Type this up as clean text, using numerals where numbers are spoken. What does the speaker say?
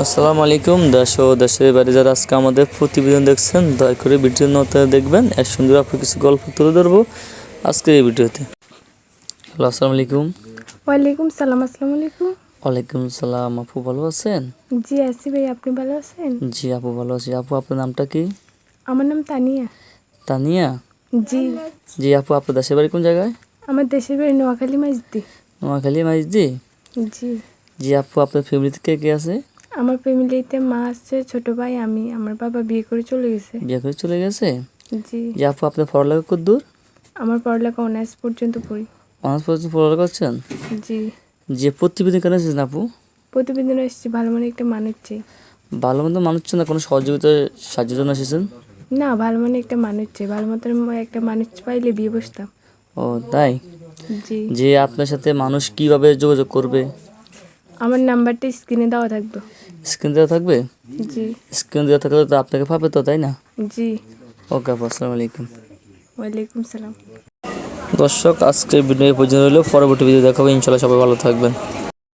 আসসালামু আলাইকুম দেশ ও দেশের বাইরে যারা আজকে আমাদের প্রতিবেদন দেখছেন দয়া করে ভিডিওতে দেখবেন। এক সুন্দর আপনার কিছু গল্প তুলে ধরবো আজকের এই ভিডিওতে। হ্যালো, আসসালামু আলাইকুম। ওয়ালাইকুম সালাম। আসসালামু আলাইকুম। ওয়ালাইকুম সালাম। আপু ভালো আছেন? জি আছি ভাই, আপনি ভালো আছেন? জি আপু ভালো আছি। আপু আপনার নামটা কি? আমার নাম তানিয়া। তানিয়া? জি। জি আপু, আপনার দেশের বাড়ি কোন জায়গায়? আমার দেশের বাড়ি নোয়াখালী মাইজদি। নোয়াখালী মাইজদি? জি। জি আপু, আপনার ফ্যামিলিতে কে কে আছে? আমার ফ্যামিলিতে মা আছে, ছোট ভাই, আমি। আমার বাবা বিয়ে করে চলে গেছে। বিয়ে করে চলে গেছে? জি। জি আপু, আপনার পড়ালেখা কতদূর? আমার পড়ালেখা অনার্স পর্যন্ত পড়ি। অনার্স পর্যন্ত পড়ালেখা করছেন? জি। যে প্রতিবেদন কেন এসেছেন আপু? প্রতিবেদন এসেছি ভালো মানে একটা মানুষ চাই। ভালো মন্দ মানুষ না, কোনো সহযোগিতা সাহায্যের জন্য এসেছেন? না, ভালো মানে একটা মানুষ চাই। ভালো মতন একটা মানুষ পাইলে বিয়ে বসতাম। ও তাই? জি। যে আপনার সাথে মানুষ কিভাবে যোগাযোগ করবে? আমার নাম্বারটা স্ক্রিনে দেওয়া থাকবে। স্ক্রিন দেওয়া থাকবে? জি। স্ক্রিন দেওয়া থাকলে তো আপনাকে পাবে তো, তাই না? জি। ওকে আপু, আসসালামু আলাইকুম। ওয়ালাইকুম সালাম। দর্শক, আজকের ভিডিও পর্যন্ত হলো। পরবর্তী ভিডিও দেখাবো ইনশাল্লাহ। সবাই ভালো থাকবেন।